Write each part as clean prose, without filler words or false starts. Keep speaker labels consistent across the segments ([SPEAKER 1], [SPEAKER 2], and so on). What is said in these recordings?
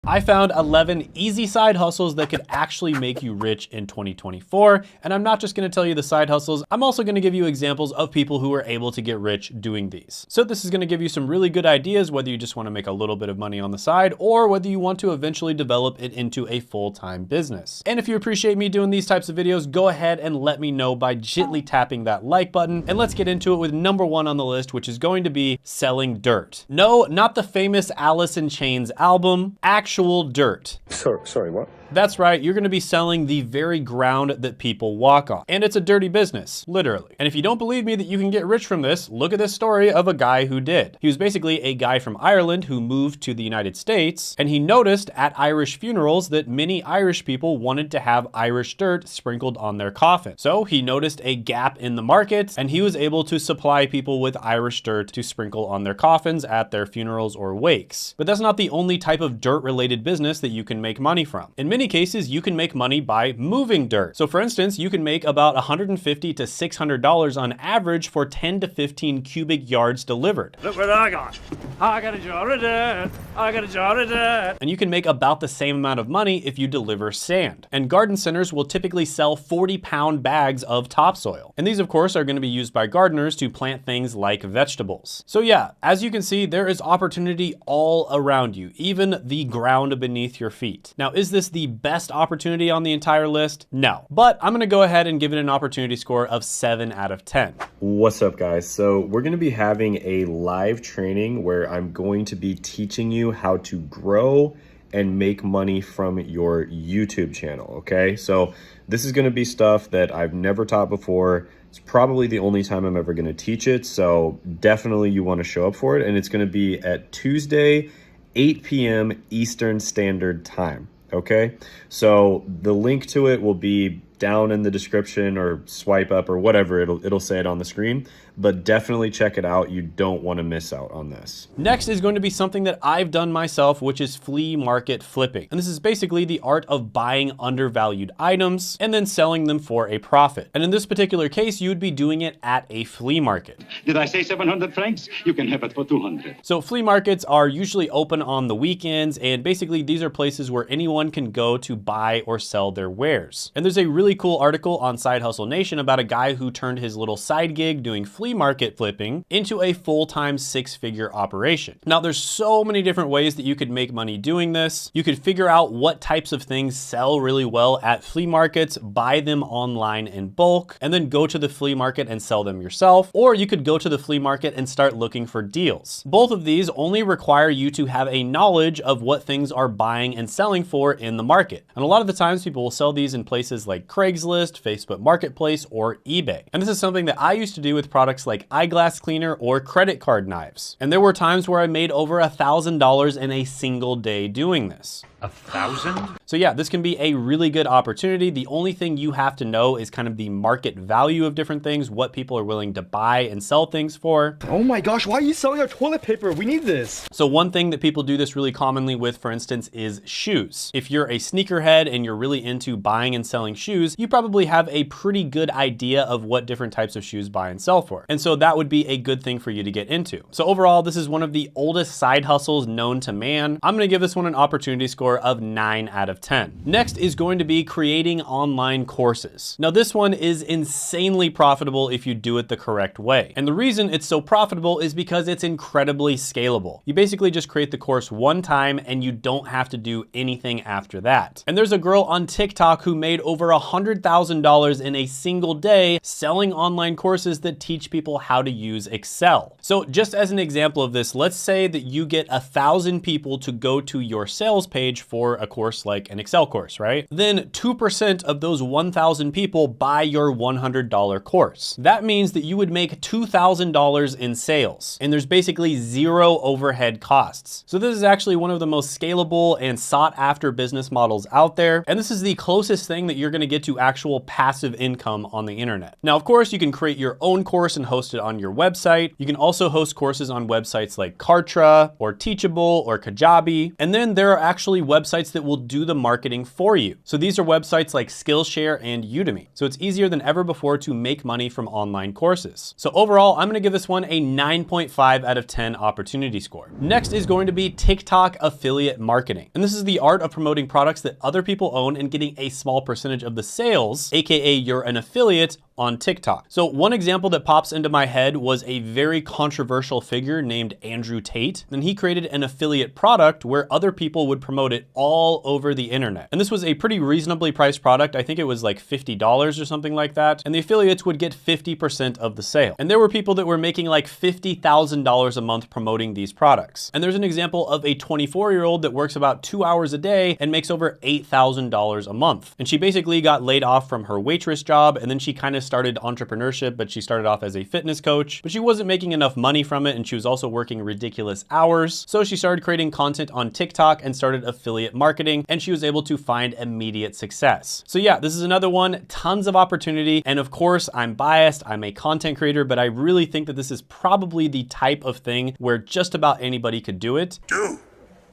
[SPEAKER 1] I found 11 easy side hustles that could actually make you rich in 2024. And I'm not just gonna tell you the side hustles, I'm also gonna give you examples of people who are able to get rich doing these. So this is gonna give you some really good ideas, whether you just wanna make a little bit of money on the side or whether you want to eventually develop it into a full-time business. And if you appreciate me doing these types of videos, go ahead and let me know by gently tapping that like button. And let's get into it with number 1 on the list, which is going to be selling dirt. No, not the famous Alice in Chains album, actual dirt.
[SPEAKER 2] Sorry, what?
[SPEAKER 1] That's right, you're gonna be selling the very ground that people walk on. And it's a dirty business, literally. And if you don't believe me that you can get rich from this, look at this story of a guy who did. He was basically a guy from Ireland who moved to the United States, and he noticed at Irish funerals that many Irish people wanted to have Irish dirt sprinkled on their coffin. So he noticed a gap in the market, and he was able to supply people with Irish dirt to sprinkle on their coffins at their funerals or wakes. But that's not the only type of dirt-related business that you can make money from. In many cases, you can make money by moving dirt. So for instance, you can make about $150 to $600 on average for 10 to 15 cubic yards delivered.
[SPEAKER 3] Look what I got. I got a jar of dirt. I got a jar of dirt.
[SPEAKER 1] And you can make about the same amount of money if you deliver sand. And garden centers will typically sell 40-pound bags of topsoil. And these, of course, are going to be used by gardeners to plant things like vegetables. So yeah, as you can see, there is opportunity all around you, even the ground beneath your feet. Now, is this the best opportunity on the entire list? No, but I'm gonna go ahead and give it an opportunity score of 7 out of 10.
[SPEAKER 2] What's up, guys? So we're going to be having a live training where I'm going to be teaching you how to grow and make money from your YouTube channel, okay? So this is going to be stuff that I've never taught before. It's probably the only time I'm ever going to teach it, so definitely you want to show up for it. And it's going to be at Tuesday, 8 p.m. Eastern Standard Time. Okay, so the link to it will be down in the description, or swipe up or whatever, it'll say it on the screen, but definitely check it out. You don't want to miss out on this.
[SPEAKER 1] Next is going to be something that I've done myself, which is flea market flipping. And this is basically the art of buying undervalued items and then selling them for a profit. And in this particular case, you would be doing it at a flea market.
[SPEAKER 4] Did I say 700 francs? You can have it for 200.
[SPEAKER 1] So flea markets are usually open on the weekends, and basically these are places where anyone can go to buy or sell their wares. And there's a really cool article on Side Hustle Nation about a guy who turned his little side gig doing flea market flipping into a full-time 6-figure operation. Now, there's so many different ways that you could make money doing this. You could figure out what types of things sell really well at flea markets, buy them online in bulk, and then go to the flea market and sell them yourself. Or you could go to the flea market and start looking for deals. Both of these only require you to have a knowledge of what things are buying and selling for in the market. And a lot of the times people will sell these in places like Craigslist, Facebook Marketplace, or eBay. And this is something that I used to do with products like eyeglass cleaner or credit card knives. And there were times where I made over $1,000 in a single day doing this.
[SPEAKER 3] 1,000?
[SPEAKER 1] So yeah, this can be a really good opportunity. The only thing you have to know is kind of the market value of different things, what people are willing to buy and sell things for.
[SPEAKER 5] Oh my gosh, why are you selling our toilet paper? We need this.
[SPEAKER 1] So one thing that people do this really commonly with, for instance, is shoes. If you're a sneakerhead and you're really into buying and selling shoes, you probably have a pretty good idea of what different types of shoes buy and sell for. And so that would be a good thing for you to get into. So overall, this is one of the oldest side hustles known to man. I'm gonna give this one an opportunity score of 9 out of 10. Next is going to be creating online courses. Now this one is insanely profitable if you do it the correct way. And the reason it's so profitable is because it's incredibly scalable. You basically just create the course one time and you don't have to do anything after that. And there's a girl on TikTok who made over $100,000 in a single day selling online courses that teach people how to use Excel. So just as an example of this, let's say that you get 1,000 people to go to your sales page for a course like an Excel course, right? Then 2% of those 1,000 people buy your $100 course. That means that you would make $2,000 in sales, and there's basically zero overhead costs. So this is actually one of the most scalable and sought after business models out there. And this is the closest thing that you're gonna get to actual passive income on the internet. Now, of course, you can create your own course and host it on your website. You can also host courses on websites like Kartra or Teachable or Kajabi. And then there are actually websites that will do the marketing for you. So these are websites like Skillshare and Udemy. So it's easier than ever before to make money from online courses. So overall, I'm gonna give this one a 9.5 out of 10 opportunity score. Next is going to be TikTok affiliate marketing. And this is the art of promoting products that other people own and getting a small percentage of the sales, AKA you're an affiliate, on TikTok. So one example that pops into my head was a very controversial figure named Andrew Tate, and he created an affiliate product where other people would promote it all over the internet. And this was a pretty reasonably priced product. I think it was like $50 or something like that. And the affiliates would get 50% of the sale. And there were people that were making like $50,000 a month promoting these products. And there's an example of a 24-year-old that works about 2 hours a day and makes over $8,000 a month. And she basically got laid off from her waitress job, and then she kind of started entrepreneurship, but she started off as a fitness coach, but she wasn't making enough money from it, and she was also working ridiculous hours. So she started creating content on TikTok and started affiliate marketing, and she was able to find immediate success. So yeah, this is another one, tons of opportunity. And of course, I'm biased, I'm a content creator, but I really think that this is probably the type of thing where just about anybody could do it.
[SPEAKER 6] Do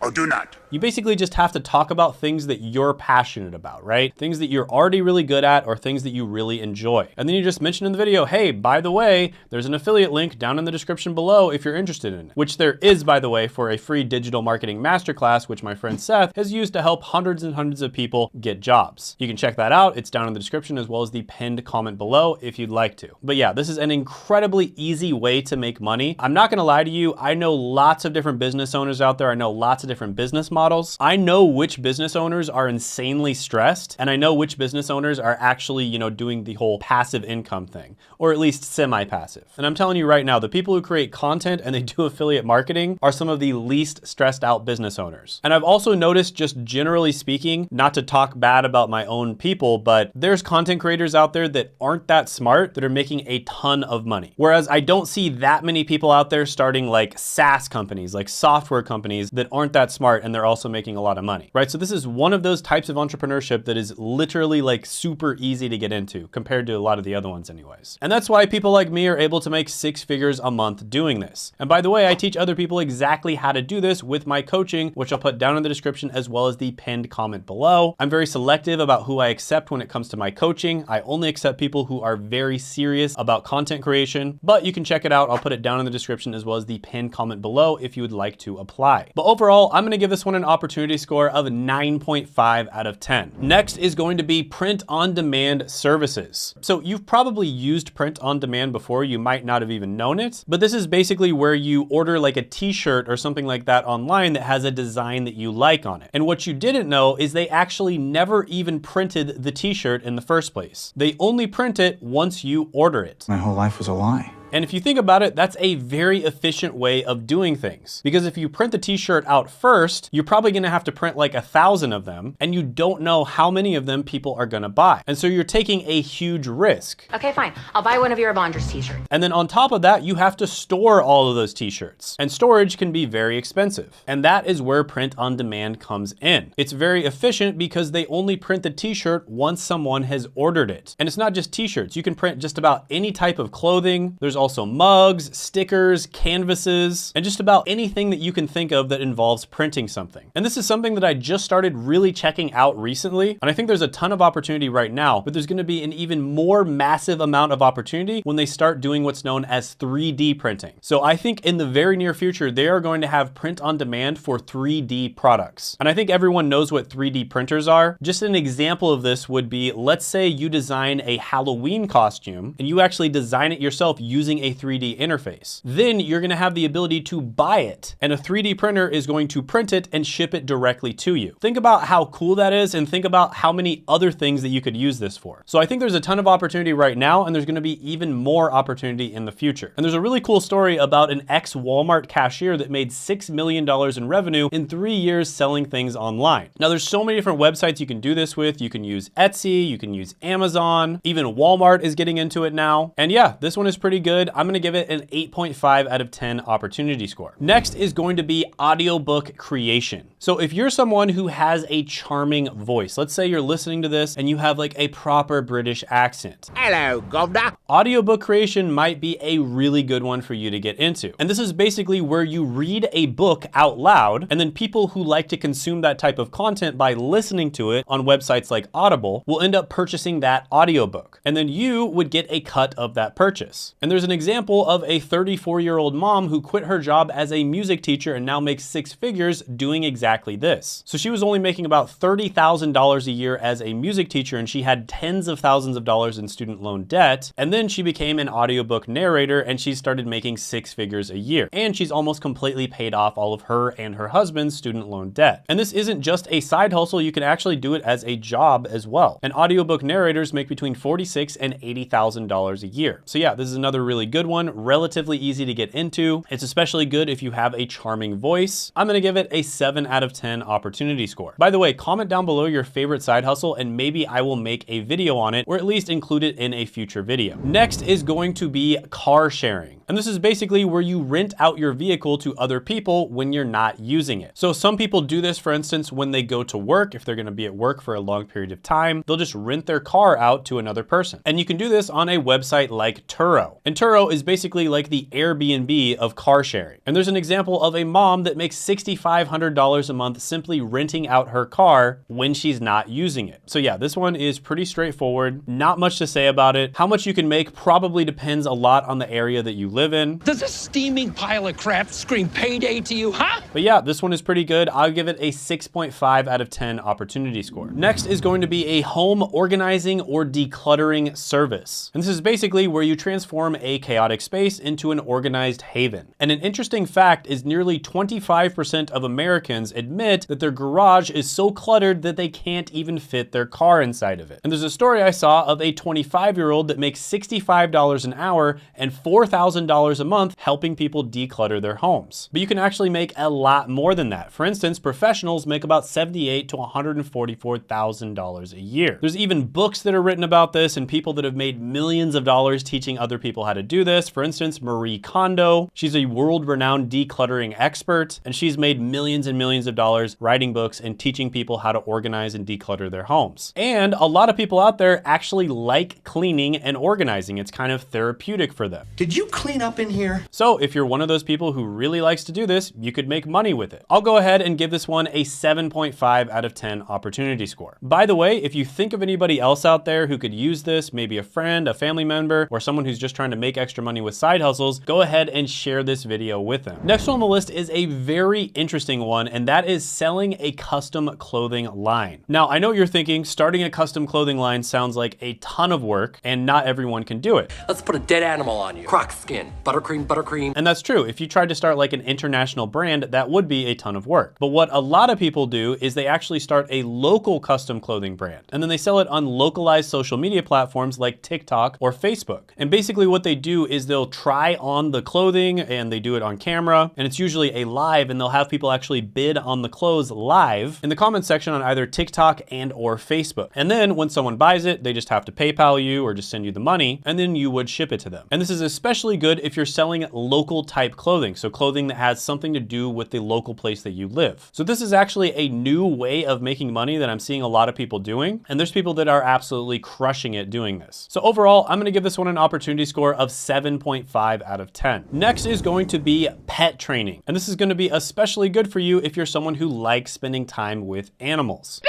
[SPEAKER 6] or do not.
[SPEAKER 1] You basically just have to talk about things that you're passionate about, right? Things that you're already really good at or things that you really enjoy. And then you just mention in the video, hey, by the way, there's an affiliate link down in the description below if you're interested in it, which there is, by the way, for a free digital marketing masterclass, which my friend Seth has used to help hundreds and hundreds of people get jobs. You can check that out. It's down in the description as well as the pinned comment below if you'd like to. But yeah, this is an incredibly easy way to make money. I'm not gonna lie to you. I know lots of different business owners out there. I know lots of different business models. I know which business owners are insanely stressed, and I know which business owners are actually, doing the whole passive income thing, or at least semi-passive. And I'm telling you right now, the people who create content and they do affiliate marketing are some of the least stressed out business owners. And I've also noticed, just generally speaking, not to talk bad about my own people, but there's content creators out there that aren't that smart that are making a ton of money. Whereas I don't see that many people out there starting like SaaS companies, like software companies that aren't that smart and they're also making a lot of money, right? So this is one of those types of entrepreneurship that is literally like super easy to get into compared to a lot of the other ones anyways. And that's why people like me are able to make 6 figures a month doing this. And by the way, I teach other people exactly how to do this with my coaching, which I'll put down in the description as well as the pinned comment below. I'm very selective about who I accept when it comes to my coaching. I only accept people who are very serious about content creation, but you can check it out. I'll put it down in the description as well as the pinned comment below if you would like to apply. But overall, I'm gonna give this one an opportunity score of 9.5 out of 10. Next is going to be print on demand services. So you've probably used print on demand before. You might not have even known it, but this is basically where you order like a t-shirt or something like that online that has a design that you like on it. And what you didn't know is they actually never even printed the t-shirt in the first place. They only print it once you order it.
[SPEAKER 6] My whole life was a lie.
[SPEAKER 1] And if you think about it, that's a very efficient way of doing things. Because if you print the t-shirt out first, you're probably gonna have to print like 1,000 of them, and you don't know how many of them people are gonna buy. And so you're taking a huge risk.
[SPEAKER 7] Okay, fine. I'll buy one of your Avengers t-shirts.
[SPEAKER 1] And then on top of that, you have to store all of those t-shirts. And storage can be very expensive. And that is where print on demand comes in. It's very efficient because they only print the t-shirt once someone has ordered it. And it's not just t-shirts. You can print just about any type of clothing. There's also mugs, stickers, canvases, and just about anything that you can think of that involves printing something. And this is something that I just started really checking out recently. And I think there's a ton of opportunity right now, but there's gonna be an even more massive amount of opportunity when they start doing what's known as 3D printing. So I think in the very near future, they are going to have print on demand for 3D products. And I think everyone knows what 3D printers are. Just an example of this would be, let's say you design a Halloween costume and you actually design it yourself using a 3D interface. Then you're gonna have the ability to buy it, and a 3D printer is going to print it and ship it directly to you. Think about how cool that is, and think about how many other things that you could use this for. So I think there's a ton of opportunity right now, and there's gonna be even more opportunity in the future. And there's a really cool story about an ex-Walmart cashier that made $6 million in revenue in 3 years selling things online. Now there's so many different websites you can do this with. You can use Etsy, you can use Amazon, even Walmart is getting into it now. And yeah, this one is pretty good. good. I'm gonna give it an 8.5 out of 10 opportunity score. Next is going to be audiobook creation. So if you're someone who has a charming voice, let's say you're listening to this and you have like a proper British accent.
[SPEAKER 8] Hello, governor.
[SPEAKER 1] Audiobook creation might be a really good one for you to get into. And this is basically where you read a book out loud, and then people who like to consume that type of content by listening to it on websites like Audible will end up purchasing that audiobook. And then you would get a cut of that purchase. And there's an example of a 34-year-old mom who quit her job as a music teacher and now makes 6 figures doing exactly this. So she was only making about $30,000 a year as a music teacher, and she had tens of thousands of dollars in student loan debt. And then she became an audiobook narrator and she started making 6 figures a year. And she's almost completely paid off all of her and her husband's student loan debt. And this isn't just a side hustle, you can actually do it as a job as well. And audiobook narrators make between $46,000 and $80,000 a year. So yeah, this is another really good one, relatively easy to get into. It's especially good if you have a charming voice. I'm gonna give it a 7 out of 10 opportunity score. By the way, comment down below your favorite side hustle and maybe I will make a video on it, or at least include it in a future video. Next is going to be car sharing. And this is basically where you rent out your vehicle to other people when you're not using it. So some people do this, for instance, when they go to work. If they're gonna be at work for a long period of time, they'll just rent their car out to another person. And you can do this on a website like Turo. And Turo is basically like the Airbnb of car sharing. And there's an example of a mom that makes $6,500 a month simply renting out her car when she's not using it. So yeah, this one is pretty straightforward. Not much to say about it. How much you can make probably depends a lot on the area that you live in.
[SPEAKER 8] Does a steaming pile of crap scream payday to you, huh?
[SPEAKER 1] But yeah, this one is pretty good. I'll give it a 6.5 out of 10 opportunity score. Next is going to be a home organizing or decluttering service. And this is basically where you transform a chaotic space into an organized haven. And an interesting fact is nearly 25% of Americans admit that their garage is so cluttered that they can't even fit their car inside of it. And there's a story I saw of a 25-year-old that makes $65 an hour and $4,000 a month helping people declutter their homes. But you can actually make a lot more than that. For instance, professionals make about $78,000 to $144,000 a year. There's even books that are written about this and people that have made millions of dollars teaching other people how to do this. For instance, Marie Kondo, she's a world-renowned decluttering expert, and she's made millions and millions of dollars writing books and teaching people how to organize and declutter their homes. And a lot of people out there actually like cleaning and organizing. It's kind of therapeutic for them.
[SPEAKER 6] Did you clean up in here?
[SPEAKER 1] So if you're one of those people who really likes to do this, you could make money with it. I'll go ahead and give this one a 7.5 out of 10 opportunity score. By the way, if you think of anybody else out there who could use this, maybe a friend, a family member, or someone who's just trying to make extra money with side hustles, go ahead and share this video with them. Next one on the list is a very interesting one, and that is selling a custom clothing line. Now, I know what you're thinking, starting a custom clothing line sounds like a ton of work, and not everyone can do it.
[SPEAKER 9] Let's put a dead animal on you. Croc skin, buttercream, buttercream.
[SPEAKER 1] And that's true. If you tried to start like an international brand, that would be a ton of work. But what a lot of people do is they actually start a local custom clothing brand, and then they sell it on localized social media platforms like TikTok or Facebook. And basically what they do is they'll try on the clothing and they do it on camera, and it's usually a live, and they'll have people actually bid on the clothes live in the comment section on either TikTok and or Facebook. And then when someone buys it, they just have to PayPal you or just send you the money, and then you would ship it to them. And this is especially good if you're selling local type clothing, so clothing that has something to do with the local place that you live. So this is actually a new way of making money that I'm seeing a lot of people doing, and there's people that are absolutely crushing it doing this. So overall, I'm gonna give this one an opportunity score of 7.5 out of 10. Next is going to be pet training. And this is gonna be especially good for you if you're someone who likes spending time with animals.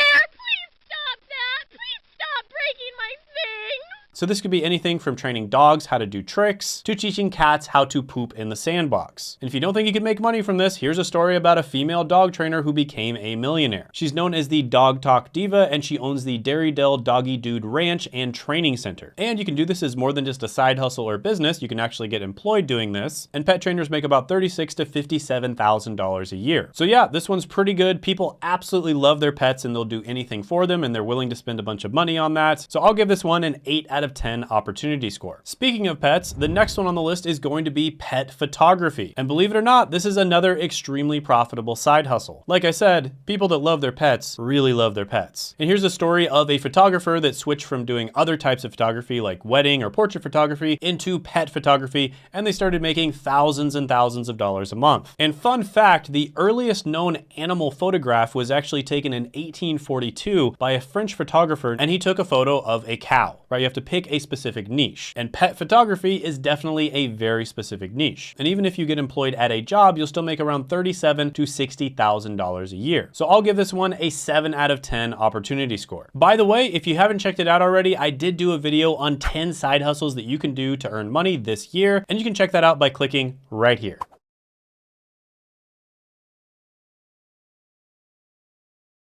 [SPEAKER 1] So this could be anything from training dogs how to do tricks to teaching cats how to poop in the sandbox. And if you don't think you can make money from this, here's a story about a female dog trainer who became a millionaire. She's known as the Dog Talk Diva, and she owns the Dairydale Doggy Dude Ranch and Training Center. And you can do this as more than just a side hustle or business. You can actually get employed doing this. And pet trainers make about $36,000 to $57,000 a year. So yeah, this one's pretty good. People absolutely love their pets and they'll do anything for them, and they're willing to spend a bunch of money on that. So I'll give this one an 8 out of of 10 opportunity score. Speaking of pets, the next one on the list is going to be pet photography. And believe it or not, this is another extremely profitable side hustle. Like I said, people that love their pets really love their pets. And here's a story of a photographer that switched from doing other types of photography like wedding or portrait photography into pet photography, and they started making thousands and thousands of dollars a month. And fun fact, the earliest known animal photograph was actually taken in 1842 by a French photographer, and he took a photo of a cow, right? You have to pick a specific niche. And pet photography is definitely a very specific niche. And even if you get employed at a job, you'll still make around $37,000 to $60,000 a year. So I'll give this one a 7 out of 10 opportunity score. By the way, if you haven't checked it out already, I did do a video on 10 side hustles that you can do to earn money this year, and you can check that out by clicking right here.